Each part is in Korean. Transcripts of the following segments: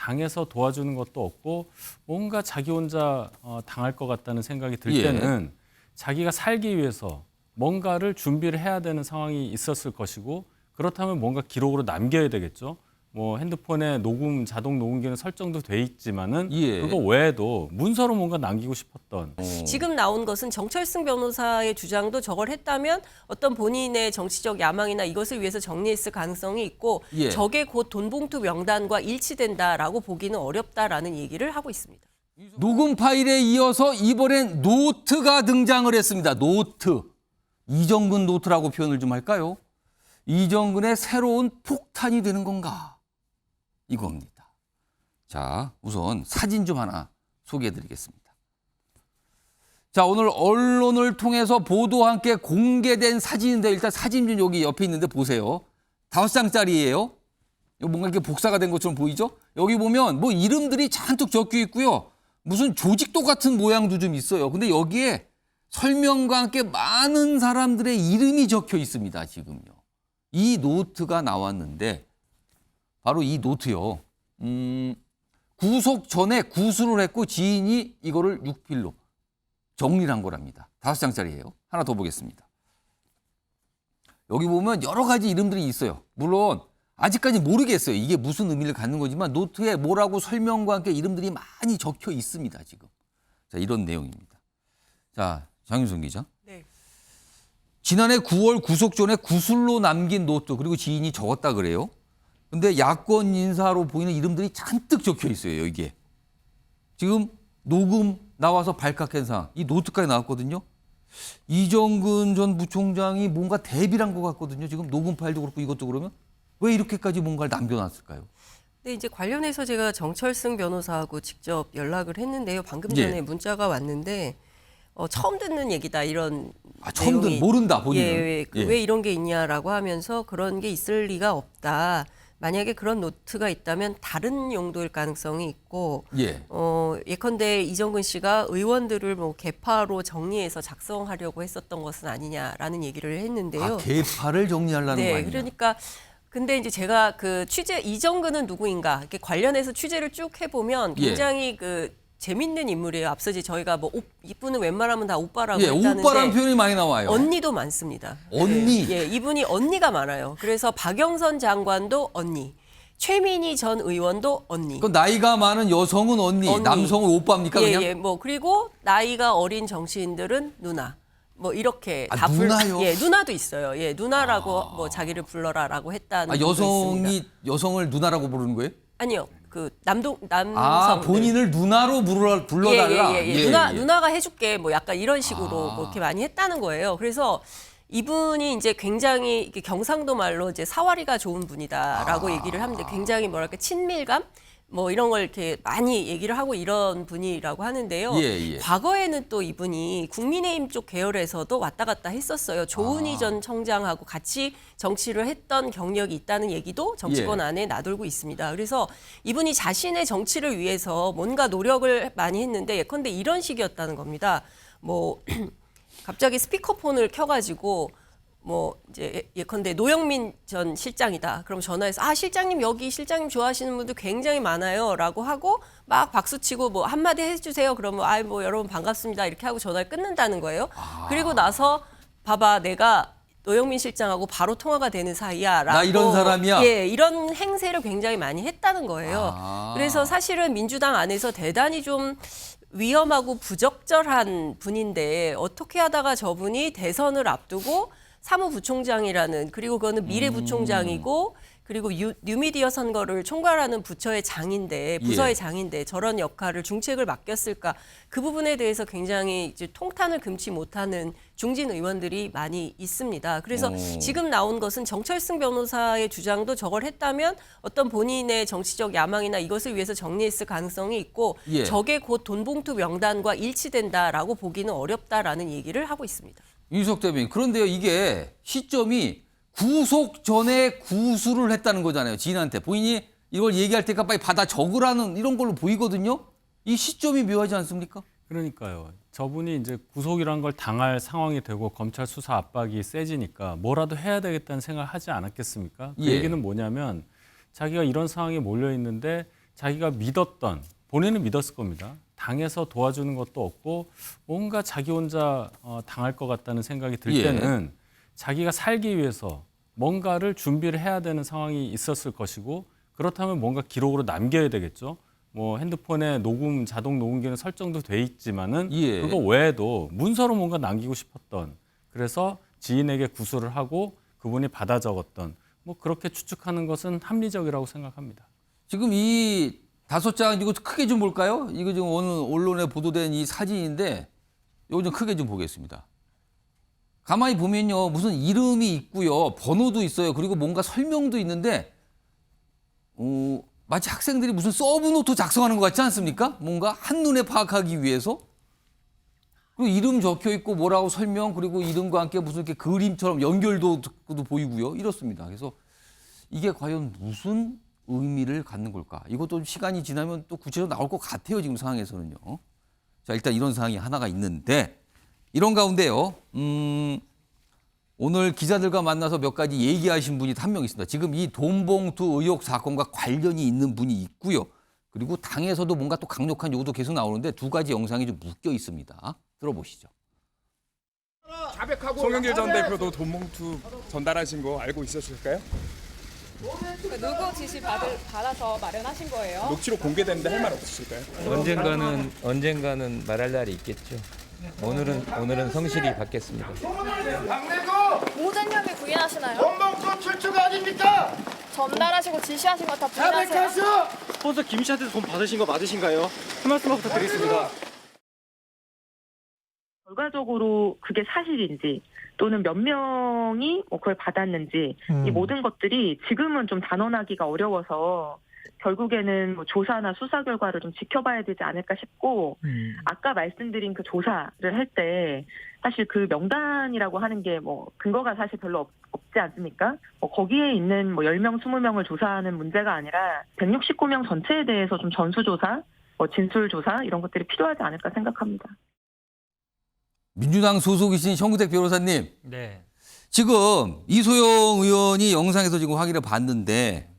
당해서 도와주는 것도 없고 뭔가 자기 혼자 당할 것 같다는 생각이 들 예. 때는 자기가 살기 위해서 뭔가를 준비를 해야 되는 상황이 있었을 것이고 그렇다면 뭔가 기록으로 남겨야 되겠죠. 뭐 핸드폰에 자동 녹음기는 설정도 돼 있지만은 예. 그거 외에도 문서로 뭔가 남기고 싶었던. 지금 나온 것은 정철승 변호사의 주장도 저걸 했다면 어떤 본인의 정치적 야망이나 이것을 위해서 정리했을 가능성이 있고 예. 저게 곧 돈봉투 명단과 일치된다라고 보기는 어렵다라는 얘기를 하고 있습니다. 녹음 파일에 이어서 이번엔 노트가 등장을 했습니다. 노트. 이정근 노트라고 표현을 좀 할까요? 이정근의 새로운 폭탄이 되는 건가? 이겁니다. 자, 우선 사진 좀 하나 소개해드리겠습니다. 자, 오늘 언론을 통해서 보도와 함께 공개된 사진인데 일단 사진 좀 여기 옆에 있는데 보세요. 5장짜리예요. 뭔가 이렇게 복사가 된 것처럼 보이죠? 여기 보면 뭐 이름들이 잔뜩 적혀 있고요. 무슨 조직도 같은 모양도 좀 있어요. 근데 여기에 설명과 함께 많은 사람들의 이름이 적혀 있습니다. 지금요. 이 노트가 나왔는데 바로 이 노트요. 구속 전에 구술을 했고 지인이 이거를 6필로 정리를 한 거랍니다. 5장짜리예요. 하나 더 보겠습니다. 여기 보면 여러 가지 이름들이 있어요. 물론 아직까지 모르겠어요. 이게 무슨 의미를 갖는 거지만 노트에 뭐라고 설명과 함께 이름들이 많이 적혀 있습니다. 지금. 자, 이런 내용입니다. 자, 장윤선 기자. 네. 지난해 9월 구속 전에 구술로 남긴 노트 그리고 지인이 적었다 그래요. 근데 야권 인사로 보이는 이름들이 잔뜩 적혀 있어요. 이게. 지금 녹음 나와서 발칵한 상황. 이 노트까지 나왔거든요. 이정근 전 부총장이 뭔가 대비를 한 것 같거든요. 지금 녹음 파일도 그렇고 이것도 그러면 왜 이렇게까지 뭔가를 남겨놨을까요? 네, 이제 관련해서 제가 정철승 변호사하고 직접 연락을 했는데요. 방금 예. 전에 문자가 왔는데 처음 듣는 얘기다 이런 처음 내용이 모른다 본인은. 예, 왜 이런 게 있냐라고 하면서 그런 게 있을 리가 없다. 만약에 그런 노트가 있다면 다른 용도일 가능성이 있고 예. 예컨대 이정근 씨가 의원들을 뭐 개파로 정리해서 작성하려고 했었던 것은 아니냐라는 얘기를 했는데요. 개파를 정리하려는 거 네, 아니냐. 그러니까 근데 이제 제가 그 취재 이정근은 누구인가 이렇게 관련해서 취재를 쭉 해보면 예. 굉장히 그 재밌는 인물이에요. 앞서 이제 저희가 뭐 이분은 웬만하면 다 오빠라고 예, 했다는데 오빠라는 표현이 많이 나와요. 언니도 많습니다. 언니? 예, 이분이 언니가 많아요. 그래서 박영선 장관도 언니, 최민희 전 의원도 언니. 그 나이가 많은 여성은 언니. 남성은 오빠입니까 예, 그냥? 예, 뭐 그리고 나이가 어린 정치인들은 누나. 뭐 이렇게 아, 누나요? 예, 누나도 있어요. 예, 누나라고 뭐 자기를 불러라라고 했다는 분도 있습니다. 여성이 여성을 누나라고 부르는 거예요? 아니요. 그 남성 본인을 누나로 불러달라. 예. 누나가 해줄게 뭐 약간 이런 식으로 뭐 이렇게 많이 했다는 거예요. 그래서 이분이 이제 굉장히 이렇게 경상도 말로 이제 사와리가 좋은 분이다라고 얘기를 하면 굉장히 뭐랄까 친밀감 뭐 이런 걸 이렇게 많이 얘기를 하고 이런 분이라고 하는데요. 예. 과거에는 또 이분이 국민의힘 쪽 계열에서도 왔다 갔다 했었어요. 조은희 전 청장하고 같이 정치를 했던 경력이 있다는 얘기도 정치권 안에 나돌고 있습니다. 그래서 이분이 자신의 정치를 위해서 뭔가 노력을 많이 했는데 예컨대 이런 식이었다는 겁니다. 뭐 갑자기 스피커폰을 켜가지고 뭐 이제 예컨대 노영민 전 실장이다. 그럼 전화해서 실장님 여기 실장님 좋아하시는 분들 굉장히 많아요라고 하고 막 박수치고 뭐 한마디 해주세요. 그러면 뭐 여러분 반갑습니다 이렇게 하고 전화를 끊는다는 거예요. 그리고 나서 봐봐 내가 노영민 실장하고 바로 통화가 되는 사이야라고. 나 이런 사람이야. 예, 이런 행세를 굉장히 많이 했다는 거예요. 그래서 사실은 민주당 안에서 대단히 좀 위험하고 부적절한 분인데 어떻게 하다가 저분이 대선을 앞두고 사무부총장이라는 그리고 그거는 미래부총장이고 그리고 뉴미디어 선거를 총괄하는 부처의 장인데 부서의 장인데 저런 역할을 중책을 맡겼을까 그 부분에 대해서 굉장히 이제 통탄을 금치 못하는 중진 의원들이 많이 있습니다. 그래서 지금 나온 것은 정철승 변호사의 주장도 저걸 했다면 어떤 본인의 정치적 야망이나 이것을 위해서 정리했을 가능성이 있고 저게 곧 돈봉투 명단과 일치된다라고 보기는 어렵다라는 얘기를 하고 있습니다. 윤석 대변인. 그런데요, 이게 시점이 구속 전에 구술을 했다는 거잖아요. 지인한테. 본인이 이걸 얘기할 테니까 빨리 받아 적으라는 이런 걸로 보이거든요. 이 시점이 묘하지 않습니까? 그러니까요. 저분이 이제 구속이란 걸 당할 상황이 되고 검찰 수사 압박이 세지니까 뭐라도 해야 되겠다는 생각을 하지 않았겠습니까? 그 얘기는 뭐냐면 자기가 이런 상황에 몰려 있는데 자기가 믿었던, 본인은 믿었을 겁니다. 당에서 도와주는 것도 없고 뭔가 자기 혼자 당할 것 같다는 생각이 들 예. 때는 자기가 살기 위해서 뭔가를 준비를 해야 되는 상황이 있었을 것이고, 그렇다면 뭔가 기록으로 남겨야 되겠죠. 뭐 핸드폰에 자동 녹음기는 설정도 돼 있지만은 예. 그거 외에도 문서로 뭔가 남기고 싶었던, 그래서 지인에게 구술을 하고 그분이 받아 적었던, 뭐 그렇게 추측하는 것은 합리적이라고 생각합니다. 지금 이 5장, 이거 크게 좀 볼까요? 이거 지금 오늘 언론에 보도된 이 사진인데 이거 좀 크게 좀 보겠습니다. 가만히 보면요, 무슨 이름이 있고요, 번호도 있어요. 그리고 뭔가 설명도 있는데 마치 학생들이 무슨 서브노트 작성하는 것 같지 않습니까? 뭔가 한눈에 파악하기 위해서. 그리고 이름 적혀 있고 뭐라고 설명, 그리고 이름과 함께 무슨 이렇게 그림처럼 연결도 보이고요. 이렇습니다. 그래서 이게 과연 무슨 의미를 갖는 걸까? 이것도 시간이 지나면 또 구체적으로 나올 것 같아요. 지금 상황에서는요. 자, 일단 이런 상황이 하나가 있는데, 이런 가운데요. 오늘 기자들과 만나서 몇 가지 얘기하신 분이 한 명 있습니다. 지금 이 돈봉투 의혹 사건과 관련이 있는 분이 있고요. 그리고 당에서도 뭔가 또 강력한 요구도 계속 나오는데 두 가지 영상이 좀 묶여 있습니다. 들어보시죠. 송영길 전 대표도 돈봉투 전달하신 거 알고 있었을까요? 누구 지시 받아서 마련하신 거예요? 녹취록 공개되는데 할 말 없으실까요? 언젠가는 말할 날이 있겠죠. 오늘은 성실히 받겠습니다. 모든 혐의 부인하시나요? 돈봉투 출처 아닙니까? 전달하시고 지시하신 거 다 부인하세요? 스폰서 김 씨한테 돈 받으신 거 맞으신가요? 한 말씀만 부탁드리겠습니다. 결과적으로 그게 사실인지 또는 몇 명이 그걸 받았는지 이 모든 것들이 지금은 좀 단언하기가 어려워서 결국에는 뭐 조사나 수사 결과를 좀 지켜봐야 되지 않을까 싶고 아까 말씀드린 그 조사를 할 때 사실 그 명단이라고 하는 게 뭐 근거가 사실 별로 없지 않습니까? 거기에 있는 뭐 10명, 20명을 조사하는 문제가 아니라 169명 전체에 대해서 좀 전수조사, 진술조사 이런 것들이 필요하지 않을까 생각합니다. 민주당 소속이신 정구택 변호사님. 네. 지금 이소영 의원이 영상에서 지금 확인을 봤는데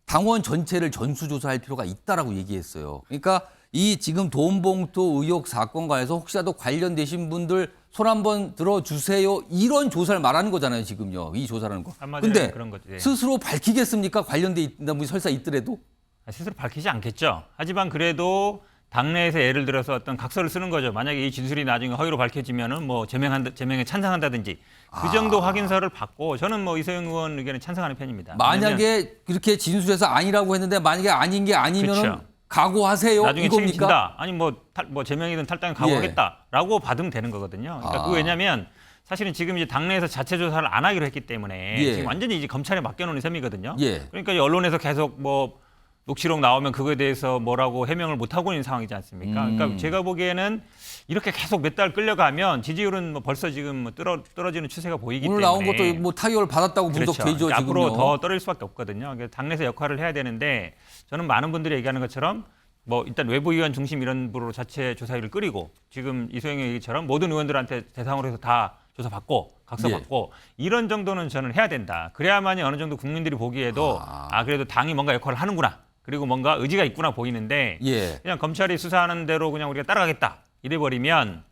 당원 전체를 전수조사할 필요가 있다라고 얘기했어요. 그러니까 이 지금 돈봉투 의혹 사건과에서 혹시라도 관련되신 분들 손 한번 들어주세요. 이런 조사를 말하는 거잖아요, 지금요. 이 조사라는 거. 근데 그런 거죠. 예. 스스로 밝히겠습니까? 관련돼 있는 분이 설사 있더라도? 스스로 밝히지 않겠죠. 하지만 그래도 당내에서 예를 들어서 어떤 각서를 쓰는 거죠. 만약에 이 진술이 나중에 허위로 밝혀지면은 뭐 제명에 찬성한다든지 그 정도 확인서를 받고 저는 뭐 이소영 의원 의견에 찬성하는 편입니다. 만약에 그렇게 진술해서 아니라고 했는데 만약에 아닌 게 아니면은 그렇죠. 각오하세요. 나중에 이겁니까? 책임진다. 아니 뭐 제명이든 탈당을 각오하겠다라고 받으면 되는 거거든요. 그러니까 그거 왜냐하면 사실은 지금 이제 당내에서 자체 조사를 안 하기로 했기 때문에 예. 지금 완전히 이제 검찰에 맡겨놓은 셈이거든요. 예. 그러니까 이 언론에서 계속 뭐 녹취록 나오면 그거에 대해서 뭐라고 해명을 못 하고 있는 상황이지 않습니까? 그러니까 제가 보기에는 이렇게 계속 몇 달 끌려가면 지지율은 뭐 벌써 지금 뭐 떨어지는 추세가 보이기 오늘 때문에 나온 것도 뭐 타결을 받았다고 그렇죠. 분석되죠. 그러니까 지금요. 앞으로 더 떨어질 수밖에 없거든요. 그러니까 당내에서 역할을 해야 되는데 저는 많은 분들이 얘기하는 것처럼 뭐 일단 외부위원 중심 이런 부로 자체 조사위를 끓이고 지금 이소영 얘기처럼 모든 의원들한테 대상으로 해서 다 조사받고 각서받고 이런 정도는 저는 해야 된다. 그래야만이 어느 정도 국민들이 보기에도 그래도 당이 뭔가 역할을 하는구나. 그리고 뭔가 의지가 있구나 보이는데 예. 그냥 검찰이 수사하는 대로 그냥 우리가 따라가겠다 이래버리면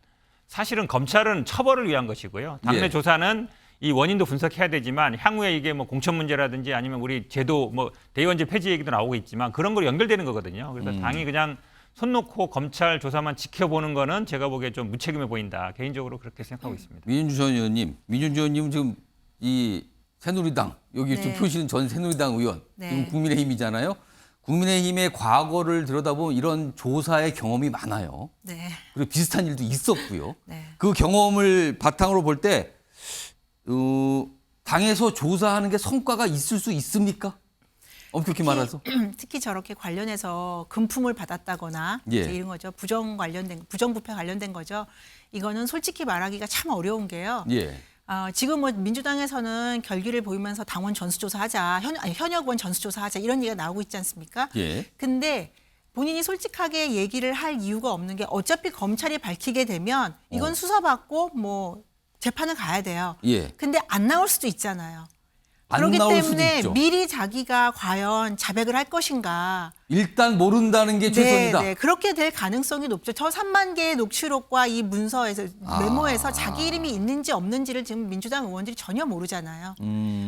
사실은 검찰은 처벌을 위한 것이고요. 당내 예. 조사는 이 원인도 분석해야 되지만 향후에 이게 뭐 공천 문제라든지 아니면 우리 제도 뭐 대의원제 폐지 얘기도 나오고 있지만 그런 걸로 연결되는 거거든요. 그래서 당이 그냥 손 놓고 검찰 조사만 지켜보는 거는 제가 보기에 좀 무책임해 보인다. 개인적으로 그렇게 생각하고 있습니다. 민준주 의원님 지금 이 새누리당 여기 좀 표시는 전 새누리당 의원 지금 국민의힘이잖아요. 국민의힘의 과거를 들여다보면 이런 조사의 경험이 많아요. 네. 그리고 비슷한 일도 있었고요. 네. 그 경험을 바탕으로 볼 때 당에서 조사하는 게 성과가 있을 수 있습니까? 엄격히 말해서. 특히 저렇게 관련해서 금품을 받았다거나 예. 이제 이런 거죠. 부정부패 관련된 거죠. 이거는 솔직히 말하기가 참 어려운 게요. 예. 지금 뭐 민주당에서는 결기를 보이면서 당원 전수조사하자, 현역 의원 전수조사하자 이런 얘기가 나오고 있지 않습니까? 예. 근데 본인이 솔직하게 얘기를 할 이유가 없는 게 어차피 검찰이 밝히게 되면 이건 수사받고 뭐 재판을 가야 돼요. 예. 근데 안 나올 수도 있잖아요. 안 그렇기 나올 수도 때문에 있죠. 미리 자기가 과연 자백을 할 것인가. 일단 모른다는 게 최선이다. 네, 그렇게 될 가능성이 높죠. 저 3만 개의 녹취록과 이 문서에서 메모에서 자기 이름이 있는지 없는지를 지금 민주당 의원들이 전혀 모르잖아요.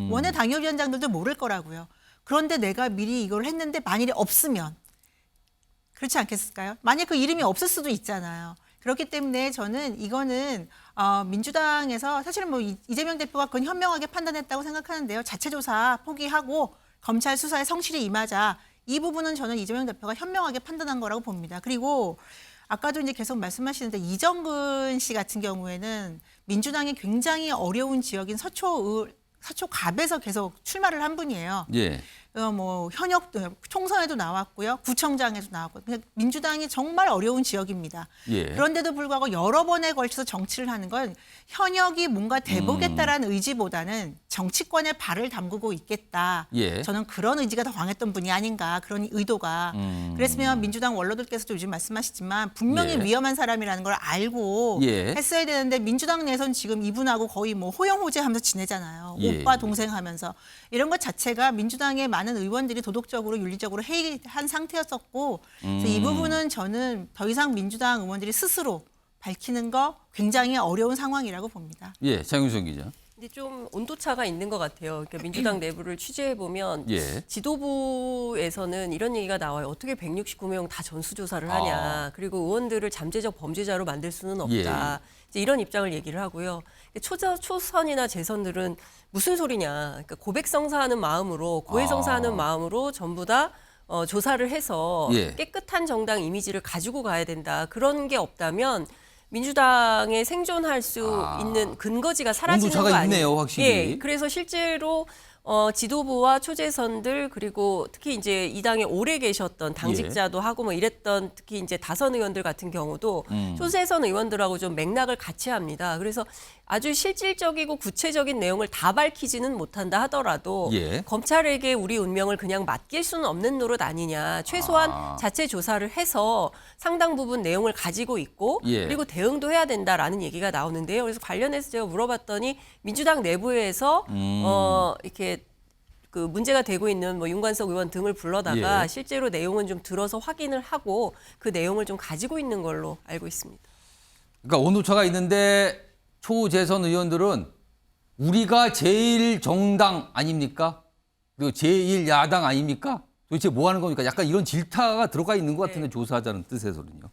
원외 당협위원장들도 모를 거라고요. 그런데 내가 미리 이걸 했는데 만일에 없으면 그렇지 않겠을까요? 만약 그 이름이 없을 수도 있잖아요. 그렇기 때문에 저는 이거는 민주당에서 사실은 뭐 이재명 대표가 그건 현명하게 판단했다고 생각하는데요. 자체 조사 포기하고 검찰 수사에 성실히 임하자. 이 부분은 저는 이재명 대표가 현명하게 판단한 거라고 봅니다. 그리고 아까도 이제 계속 말씀하시는데 이정근 씨 같은 경우에는 민주당이 굉장히 어려운 지역인 서초갑에서 계속 출마를 한 분이에요. 예. 뭐 현역 총선에도 나왔고요, 구청장에도 나왔고, 그냥 민주당이 정말 어려운 지역입니다. 예. 그런데도 불구하고 여러 번에 걸쳐서 정치를 하는 건 현역이 뭔가 돼보겠다라는 의지보다는 정치권에 발을 담그고 있겠다. 예. 저는 그런 의지가 더 강했던 분이 아닌가, 그런 의도가. 그랬으면 민주당 원로들께서도 요즘 말씀하시지만 분명히 예. 위험한 사람이라는 걸 알고 예. 했어야 되는데 민주당 내에서는 지금 이분하고 거의 뭐 호영호재하면서 지내잖아요. 예. 오빠 동생 하면서 이런 것 자체가 민주당의 많은 의원들이 도덕적으로 윤리적으로 해이한 상태였었고 그래서 이 부분은 저는 더 이상 민주당 의원들이 스스로 밝히는 거 굉장히 어려운 상황이라고 봅니다. 예, 장윤선 기자. 근데 좀 온도차가 있는 것 같아요. 그러니까 민주당 내부를 취재해 보면 예. 지도부에서는 이런 얘기가 나와요. 어떻게 169명 다 전수조사를 하냐. 그리고 의원들을 잠재적 범죄자로 만들 수는 없다. 이제 이런 입장을 얘기를 하고요. 초선이나 재선들은 무슨 소리냐. 그러니까 고백성사하는 마음으로, 고해성사하는 마음으로 전부 다 조사를 해서 예. 깨끗한 정당 이미지를 가지고 가야 된다. 그런 게 없다면 민주당에 생존할 수 있는 근거지가 사라지는 거 온도차가 아니에요? 있네요, 확실히. 예, 그래서 실제로 지도부와 초재선들 그리고 특히 이제 이 당에 오래 계셨던 당직자도 하고 뭐 이랬던 특히 이제 다선 의원들 같은 경우도 초재선 의원들하고 좀 맥락을 같이 합니다. 그래서 아주 실질적이고 구체적인 내용을 다 밝히지는 못한다 하더라도 예. 검찰에게 우리 운명을 그냥 맡길 수는 없는 노릇 아니냐. 최소한 자체 조사를 해서 상당 부분 내용을 가지고 있고 예. 그리고 대응도 해야 된다라는 얘기가 나오는데요. 그래서 관련해서 제가 물어봤더니 민주당 내부에서 이렇게 그 문제가 되고 있는 뭐 윤관석 의원 등을 불러다가 예. 실제로 내용은 좀 들어서 확인을 하고 그 내용을 좀 가지고 있는 걸로 알고 있습니다. 그러니까 온도차가 있는데 초재선 의원들은 우리가 제일 정당 아닙니까? 그리고 제일 야당 아닙니까? 도대체 뭐 하는 겁니까? 약간 이런 질타가 들어가 있는 것 같은데 조사하자는 뜻에서는요.